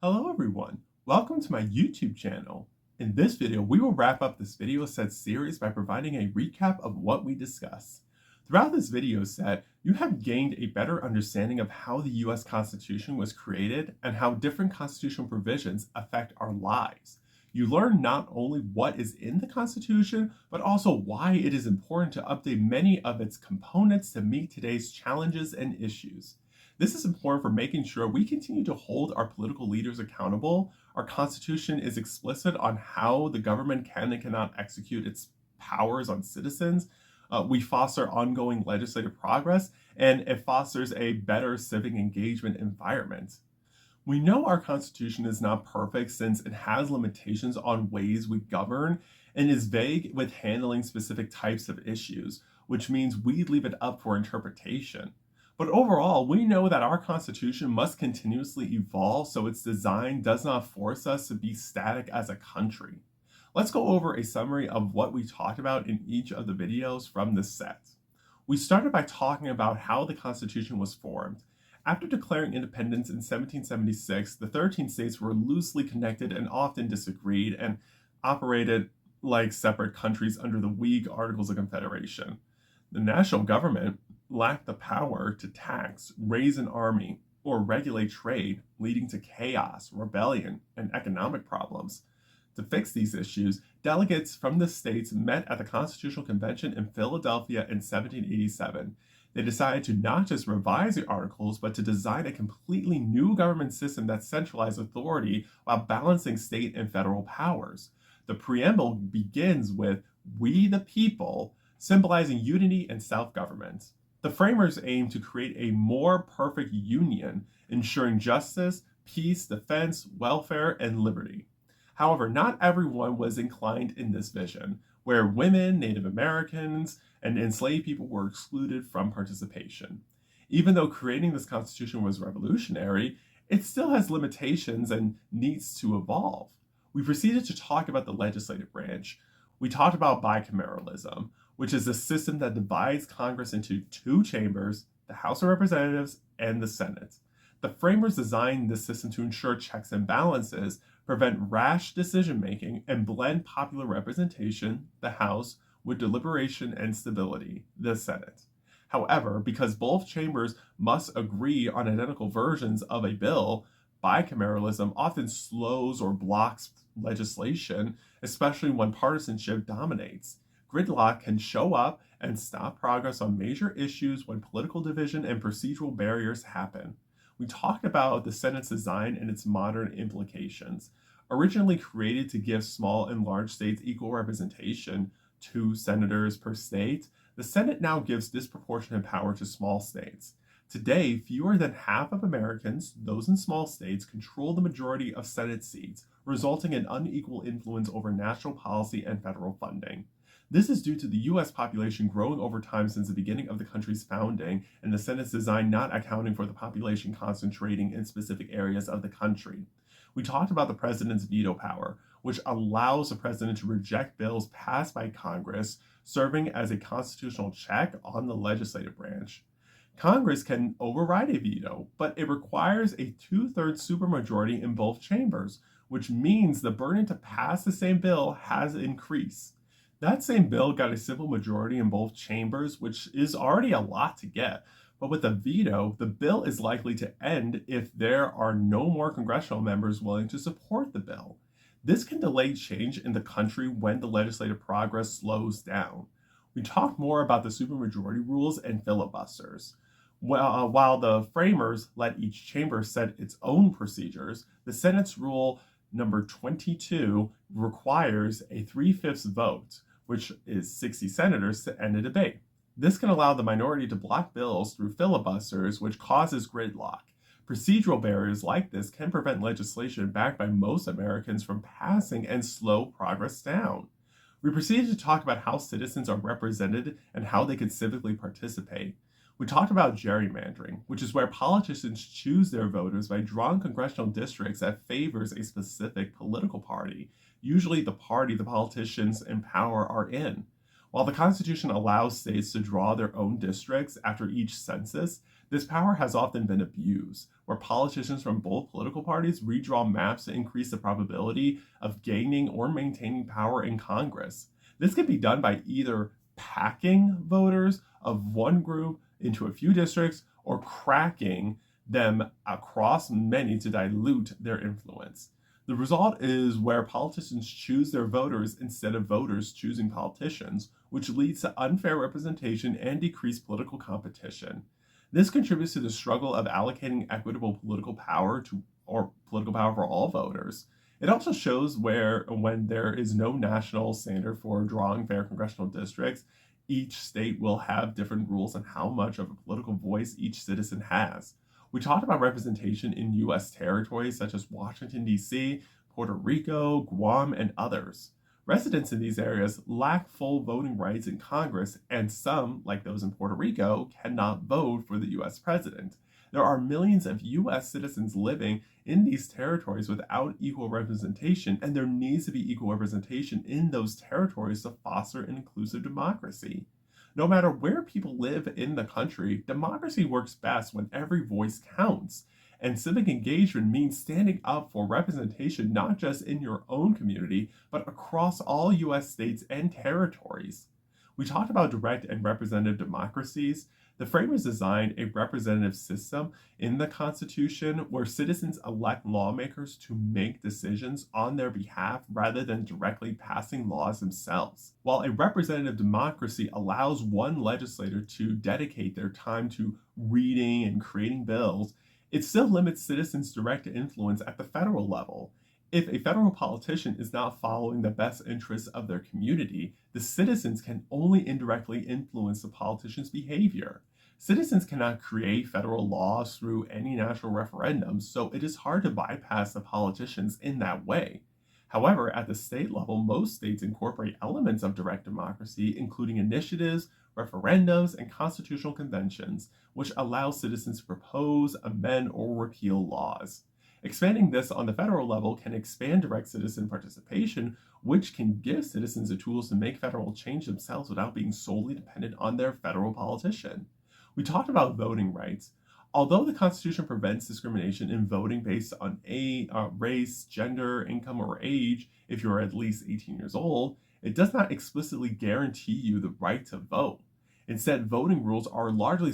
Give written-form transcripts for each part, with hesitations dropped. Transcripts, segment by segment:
Hello everyone, welcome to my YouTube channel. In this video, we will wrap up this video set series by providing a recap of what we discuss. Throughout this video set, you have gained a better understanding of how the US Constitution was created and how different constitutional provisions affect our lives. You learn not only what is in the Constitution, but also why it is important to update many of its components to meet today's challenges and issues. This is important for making sure we continue to hold our political leaders accountable. Our Constitution is explicit on how the government can and cannot execute its powers on citizens. We foster ongoing legislative progress, and it fosters a better civic engagement environment. We know our Constitution is not perfect since it has limitations on ways we govern and is vague with handling specific types of issues, which means we leave it up for interpretation. But overall, we know that our Constitution must continuously evolve so its design does not force us to be static as a country. Let's go over a summary of what we talked about in each of the videos from this set. We started by talking about how the Constitution was formed. After declaring independence in 1776, the 13 states were loosely connected and often disagreed and operated like separate countries under the weak Articles of Confederation. The national government lacked the power to tax, raise an army, or regulate trade, leading to chaos, rebellion, and economic problems. To fix these issues, delegates from the states met at the Constitutional Convention in Philadelphia in 1787. They decided to not just revise the Articles, but to design a completely new government system that centralized authority while balancing state and federal powers. The preamble begins with "We the people," symbolizing unity and self-government. The framers aimed to create a more perfect union, ensuring justice, peace, defense, welfare, and liberty. However, not everyone was inclined in this vision, where women, Native Americans, and enslaved people were excluded from participation. Even though creating this constitution was revolutionary, it still has limitations and needs to evolve. We proceeded to talk about the legislative branch. We talked about bicameralism, which is a system that divides Congress into two chambers, the House of Representatives and the Senate. The framers designed this system to ensure checks and balances, prevent rash decision-making, and blend popular representation, the House, with deliberation and stability, the Senate. However, because both chambers must agree on identical versions of a bill, bicameralism often slows or blocks legislation, especially when partisanship dominates. Gridlock can show up and stop progress on major issues when political division and procedural barriers happen. We talked about the Senate's design and its modern implications. Originally created to give small and large states equal representation, 2 senators per state, the Senate now gives disproportionate power to small states. Today, fewer than half of Americans, those in small states, control the majority of Senate seats, resulting in unequal influence over national policy and federal funding. This is due to the U.S. population growing over time since the beginning of the country's founding, and the Senate's design not accounting for the population concentrating in specific areas of the country. We talked about the president's veto power, which allows the president to reject bills passed by Congress, serving as a constitutional check on the legislative branch. Congress can override a veto, but it requires a 2/3 supermajority in both chambers, which means the burden to pass the same bill has increased. That same bill got a simple majority in both chambers, which is already a lot to get. But with a veto, the bill is likely to end if there are no more congressional members willing to support the bill. This can delay change in the country when the legislative progress slows down. We talked more about the supermajority rules and filibusters. While the framers let each chamber set its own procedures, the Senate's rule number 22 requires a 3/5 vote, which is 60 senators, to end a debate. This can allow the minority to block bills through filibusters, which causes gridlock. Procedural barriers like this can prevent legislation backed by most Americans from passing and slow progress down. We proceeded to talk about how citizens are represented and how they can civically participate. We talked about gerrymandering, which is where politicians choose their voters by drawing congressional districts that favors a specific political party, usually the party the politicians in power are in. While the Constitution allows states to draw their own districts after each census, This power has often been abused, where politicians from both political parties redraw maps to increase the probability of gaining or maintaining power in Congress. This can be done by either packing voters of one group into a few districts or cracking them across many to dilute their influence. The result is where politicians choose their voters instead of voters choosing politicians, which leads to unfair representation and decreased political competition. This contributes to the struggle of allocating equitable political power or political power for all voters. It also shows when there is no national standard for drawing fair congressional districts, each state will have different rules on how much of a political voice each citizen has. We talked about representation in U.S. territories such as Washington, D.C., Puerto Rico, Guam, and others. Residents in these areas lack full voting rights in Congress, and some, like those in Puerto Rico, cannot vote for the U.S. president. There are millions of U.S. citizens living in these territories without equal representation, and there needs to be equal representation in those territories to foster an inclusive democracy. No matter where people live in the country, democracy works best when every voice counts. And civic engagement means standing up for representation not just in your own community, but across all U.S. states and territories. We talked about direct and representative democracies. The framers designed a representative system in the Constitution where citizens elect lawmakers to make decisions on their behalf rather than directly passing laws themselves. While a representative democracy allows one legislator to dedicate their time to reading and creating bills, it still limits citizens' direct influence at the federal level. If a federal politician is not following the best interests of their community, the citizens can only indirectly influence the politician's behavior. Citizens cannot create federal laws through any national referendums, so it is hard to bypass the politicians in that way. However, at the state level, most states incorporate elements of direct democracy, including initiatives, referendums, and constitutional conventions, which allow citizens to propose, amend, or repeal laws. Expanding this on the federal level can expand direct citizen participation, which can give citizens the tools to make federal change themselves without being solely dependent on their federal politician. We talked about voting rights. Although the Constitution prevents discrimination in voting based on race, gender, income, or age if you're at least 18 years old, it does not explicitly guarantee you the right to vote. Instead, voting rules are largely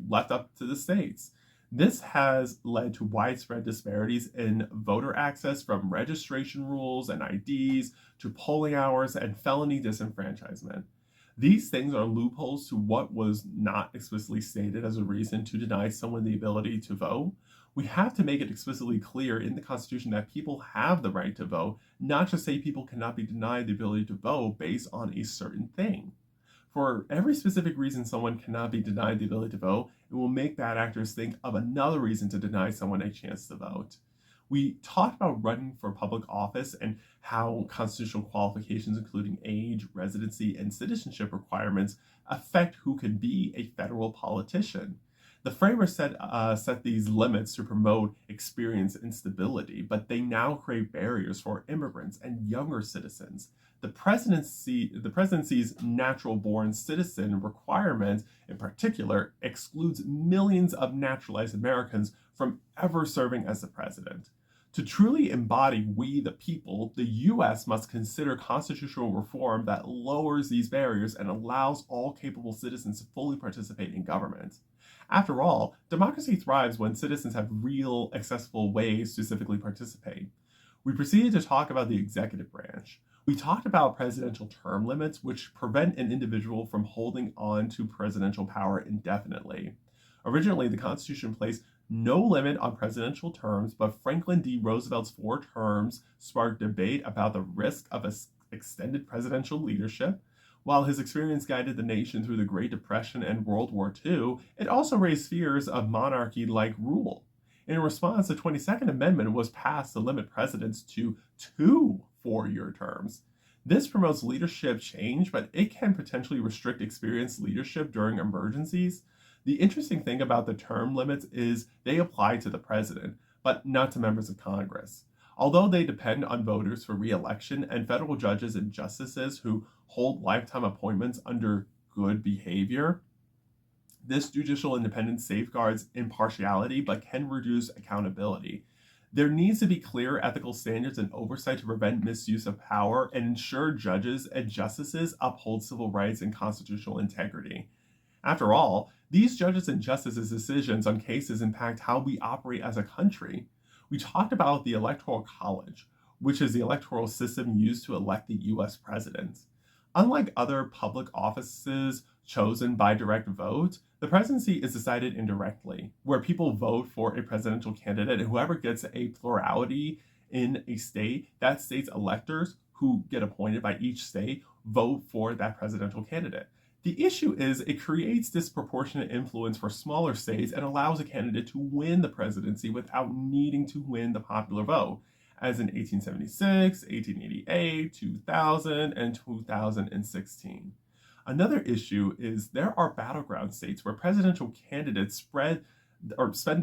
left up to the states. This has led to widespread disparities in voter access, from registration rules and IDs to polling hours and felony disenfranchisement. These things are loopholes to what was not explicitly stated as a reason to deny someone the ability to vote. We have to make it explicitly clear in the Constitution that people have the right to vote, not just say people cannot be denied the ability to vote based on a certain thing. For every specific reason someone cannot be denied the ability to vote, it will make bad actors think of another reason to deny someone a chance to vote. We talked about running for public office and how constitutional qualifications, including age, residency, and citizenship requirements, affect who can be a federal politician. The framers set these limits to promote experience and stability, but they now create barriers for immigrants and younger citizens. The presidency's natural-born citizen requirement, in particular, excludes millions of naturalized Americans from ever serving as the president. To truly embody we the people, the U.S. must consider constitutional reform that lowers these barriers and allows all capable citizens to fully participate in government. After all, democracy thrives when citizens have real, accessible ways to civically participate. We proceeded to talk about the executive branch. We talked about presidential term limits, which prevent an individual from holding on to presidential power indefinitely. Originally, the Constitution placed no limit on presidential terms, but Franklin D. Roosevelt's 4 terms sparked debate about the risk of extended presidential leadership. While his experience guided the nation through the Great Depression and World War II, it also raised fears of monarchy-like rule. In response, the 22nd Amendment was passed to limit presidents to 2 4-year terms. This promotes leadership change, but it can potentially restrict experienced leadership during emergencies. The interesting thing about the term limits is they apply to the president, but not to members of Congress. Although they depend on voters for re-election and federal judges and justices who hold lifetime appointments under good behavior, This judicial independence safeguards impartiality but can reduce accountability. There needs to be clear ethical standards and oversight to prevent misuse of power and ensure judges and justices uphold civil rights and constitutional integrity. After all, these judges and justices' decisions on cases impact how we operate as a country. We talked about the Electoral College, which is the electoral system used to elect the US president. Unlike other public offices chosen by direct vote, the presidency is decided indirectly, where people vote for a presidential candidate, and whoever gets a plurality in a state, that state's electors who get appointed by each state vote for that presidential candidate. The issue is it creates disproportionate influence for smaller states and allows a candidate to win the presidency without needing to win the popular vote, as in 1876, 1888, 2000, and 2016. Another issue is there are battleground states where presidential candidates spend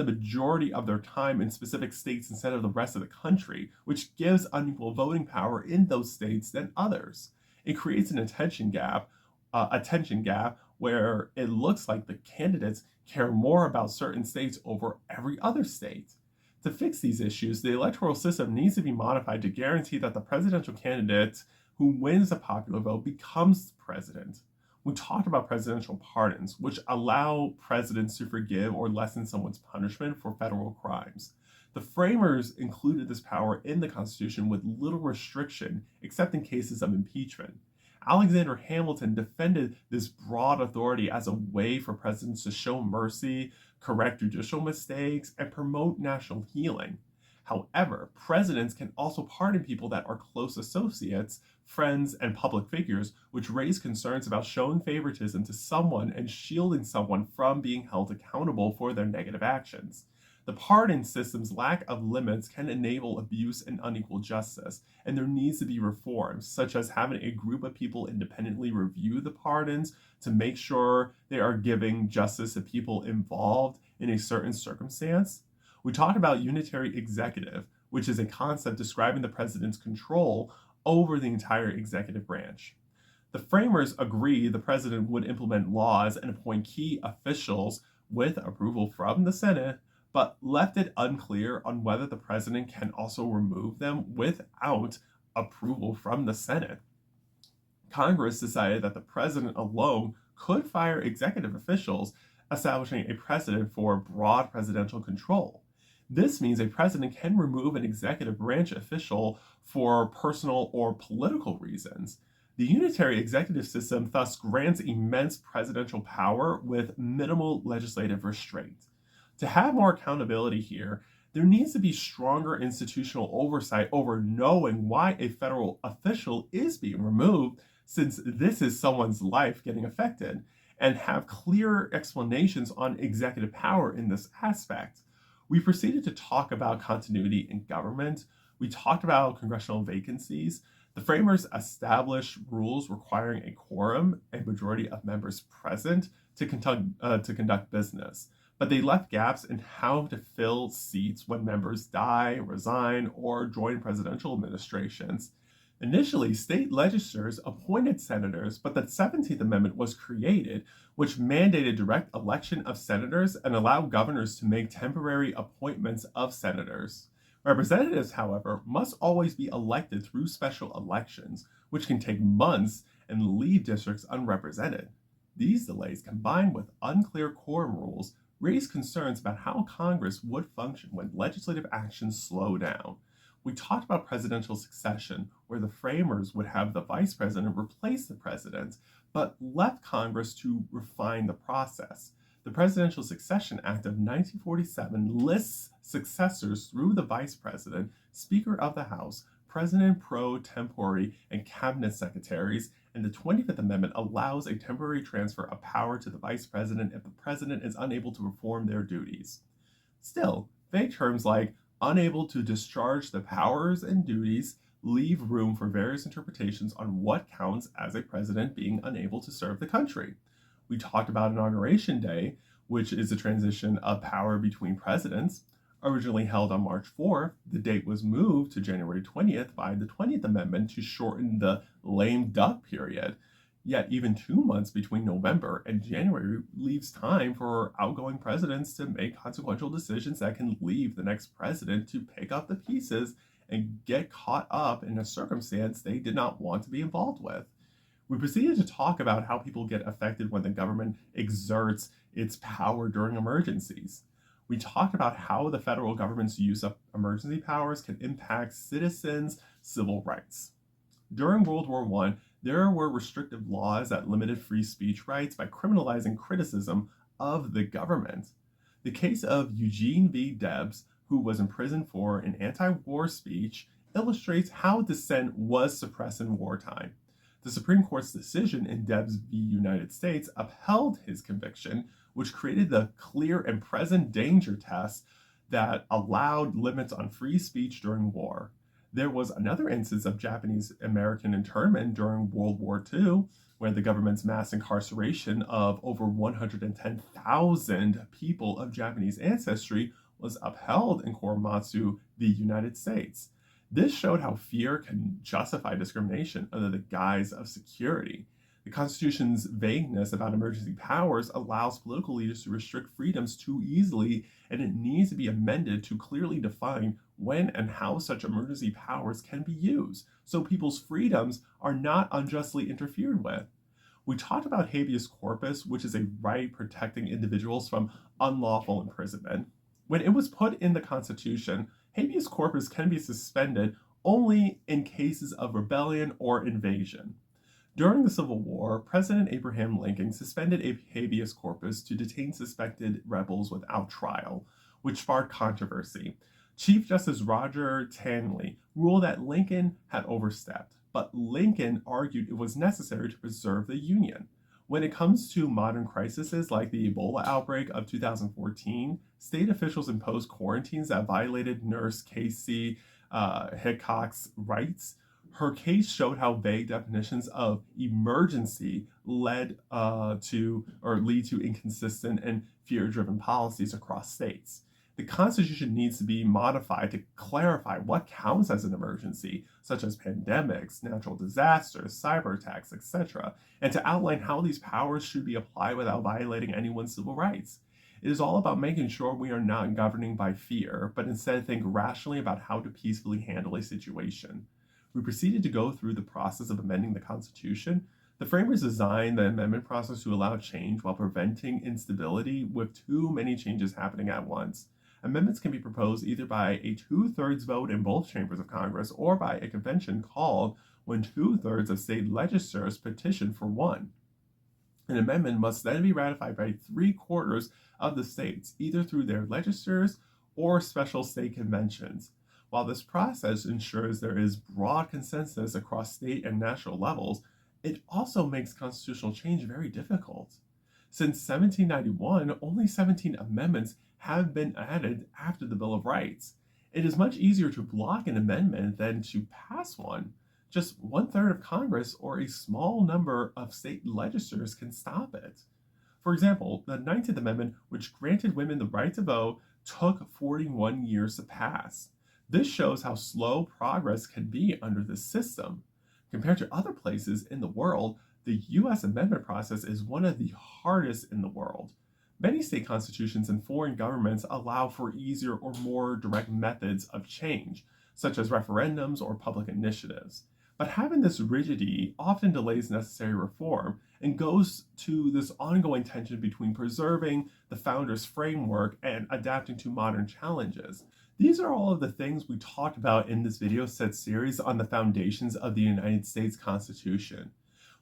the majority of their time in specific states instead of the rest of the country, which gives unequal voting power in those states than others. It creates an attention gap where it looks like the candidates care more about certain states over every other state. To fix these issues, the electoral system needs to be modified to guarantee that the presidential candidate who wins the popular vote becomes president. We talked about presidential pardons, which allow presidents to forgive or lessen someone's punishment for federal crimes. The framers included this power in the Constitution with little restriction, except in cases of impeachment. Alexander Hamilton defended this broad authority as a way for presidents to show mercy, correct judicial mistakes, and promote national healing. However, presidents can also pardon people that are close associates, friends, and public figures, which raise concerns about showing favoritism to someone and shielding someone from being held accountable for their negative actions. The pardon system's lack of limits can enable abuse and unequal justice, and there needs to be reforms, such as having a group of people independently review the pardons to make sure they are giving justice to people involved in a certain circumstance. We talked about unitary executive, which is a concept describing the president's control over the entire executive branch. The framers agreed the president would implement laws and appoint key officials with approval from the Senate, but left it unclear on whether the president can also remove them without approval from the Senate. Congress decided that the president alone could fire executive officials, establishing a precedent for broad presidential control. This means a president can remove an executive branch official for personal or political reasons. The unitary executive system thus grants immense presidential power with minimal legislative restraint. To have more accountability here, there needs to be stronger institutional oversight over knowing why a federal official is being removed, since this is someone's life getting affected, and have clear explanations on executive power in this aspect. We proceeded to talk about continuity in government. We talked about congressional vacancies. The framers established rules requiring a quorum, a majority of members present, to conduct business. But they left gaps in how to fill seats when members die, resign, or join presidential administrations. Initially, state legislatures appointed senators, but the 17th Amendment was created, which mandated direct election of senators and allowed governors to make temporary appointments of senators. Representatives, however, must always be elected through special elections, which can take months and leave districts unrepresented. These delays, combined with unclear quorum rules, raise concerns about how Congress would function when legislative actions slow down. We talked about presidential succession, where the framers would have the vice president replace the president, but left Congress to refine the process. The Presidential Succession Act of 1947 lists successors through the vice president, Speaker of the House, President pro tempore, and cabinet secretaries, and the 25th Amendment allows a temporary transfer of power to the vice president if the president is unable to perform their duties. Still, vague terms like unable to discharge the powers and duties leave room for various interpretations on what counts as a president being unable to serve the country. We talked about Inauguration Day, which is a transition of power between presidents. Originally held on March 4th, the date was moved to January 20th by the 20th Amendment to shorten the lame duck period. Yet even 2 months between November and January leaves time for outgoing presidents to make consequential decisions that can leave the next president to pick up the pieces and get caught up in a circumstance they did not want to be involved with. We proceeded to talk about how people get affected when the government exerts its power during emergencies. We talked about how the federal government's use of emergency powers can impact citizens' civil rights. During World War I, there were restrictive laws that limited free speech rights by criminalizing criticism of the government. The case of Eugene V. Debs, who was imprisoned for an anti-war speech, illustrates how dissent was suppressed in wartime. The Supreme Court's decision in Debs v. United States upheld his conviction, which created the clear and present danger test that allowed limits on free speech during war. There was another instance of Japanese American internment during World War II, where the government's mass incarceration of over 110,000 people of Japanese ancestry was upheld in Korematsu v. United States. This showed how fear can justify discrimination under the guise of security. The Constitution's vagueness about emergency powers allows political leaders to restrict freedoms too easily, and it needs to be amended to clearly define when and how such emergency powers can be used, so people's freedoms are not unjustly interfered with. We talked about habeas corpus, which is a right protecting individuals from unlawful imprisonment. When it was put in the Constitution, habeas corpus can be suspended only in cases of rebellion or invasion. During the Civil War, President Abraham Lincoln suspended a habeas corpus to detain suspected rebels without trial, which sparked controversy. Chief Justice Roger Tanley ruled that Lincoln had overstepped, but Lincoln argued it was necessary to preserve the Union. When it comes to modern crises like the Ebola outbreak of 2014, state officials imposed quarantines that violated Nurse Casey Hickok's rights. Her case showed how vague definitions of emergency lead to inconsistent and fear-driven policies across states. The Constitution needs to be modified to clarify what counts as an emergency, such as pandemics, natural disasters, cyber attacks, etc., and to outline how these powers should be applied without violating anyone's civil rights. It is all about making sure we are not governing by fear, but instead think rationally about how to peacefully handle a situation. We proceeded to go through the process of amending the Constitution. The framers designed the amendment process to allow change while preventing instability with too many changes happening at once. Amendments can be proposed either by a 2/3 vote in both chambers of Congress or by a convention called when 2/3 of state legislatures petition for one. An amendment must then be ratified by 3/4 of the states, either through their legislatures or special state conventions. While this process ensures there is broad consensus across state and national levels, it also makes constitutional change very difficult. Since 1791, only 17 amendments have been added after the Bill of Rights. It is much easier to block an amendment than to pass one. Just 1/3 of Congress or a small number of state legislatures can stop it. For example, the 19th Amendment, which granted women the right to vote, took 41 years to pass. This shows how slow progress can be under this system. Compared to other places in the world, the U.S. amendment process is one of the hardest in the world. Many state constitutions and foreign governments allow for easier or more direct methods of change, such as referendums or public initiatives. But having this rigidity often delays necessary reform and goes to this ongoing tension between preserving the founders' framework and adapting to modern challenges. These are all of the things we talked about in this video set series on the foundations of the United States Constitution.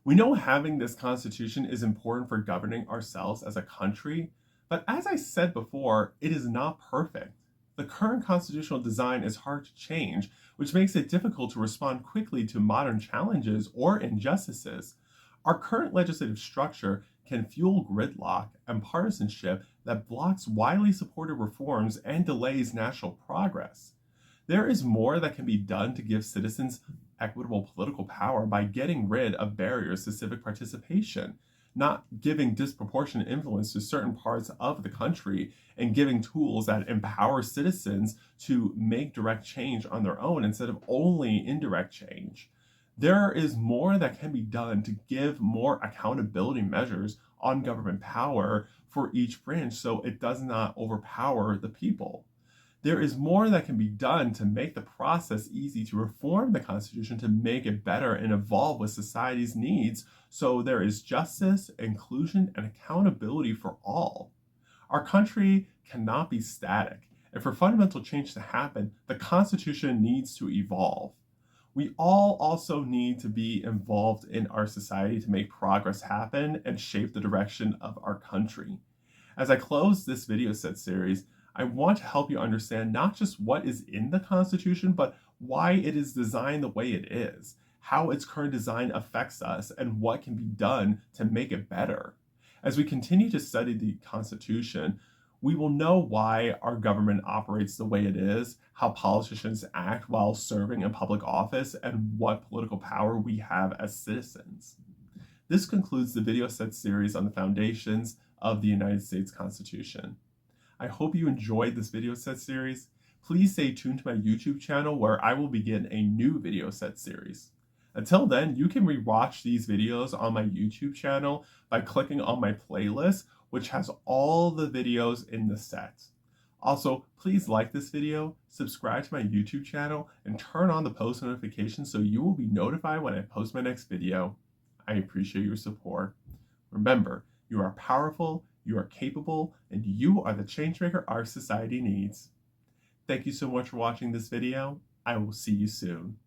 We know having this Constitution is important for governing ourselves as a country, but as I said before, it is not perfect. The current constitutional design is hard to change, which makes it difficult to respond quickly to modern challenges or injustices. Our current legislative structure can fuel gridlock and partisanship that blocks widely supported reforms and delays national progress. There is more that can be done to give citizens equitable political power by getting rid of barriers to civic participation, not giving disproportionate influence to certain parts of the country, and giving tools that empower citizens to make direct change on their own instead of only indirect change. There is more that can be done to give more accountability measures on government power for each branch so it does not overpower the people. There is more that can be done to make the process easy to reform the Constitution to make it better and evolve with society's needs so there is justice, inclusion, and accountability for all. Our country cannot be static, and for fundamental change to happen, the Constitution needs to evolve. We all also need to be involved in our society to make progress happen and shape the direction of our country. As I close this video set series, I want to help you understand not just what is in the Constitution, but why it is designed the way it is, how its current design affects us, and what can be done to make it better. As we continue to study the Constitution, we will know why our government operates the way it is, how politicians act while serving in public office, and what political power we have as citizens. This concludes the video set series on the foundations of the United States Constitution. I hope you enjoyed this video set series. Please stay tuned to my YouTube channel where I will begin a new video set series. Until then, you can rewatch these videos on my YouTube channel by clicking on my playlist, which has all the videos in the set. Also, please like this video, subscribe to my YouTube channel, and turn on the post notifications so you will be notified when I post my next video. I appreciate your support. Remember, you are powerful, you are capable, and you are the changemaker our society needs. Thank you so much for watching this video. I will see you soon.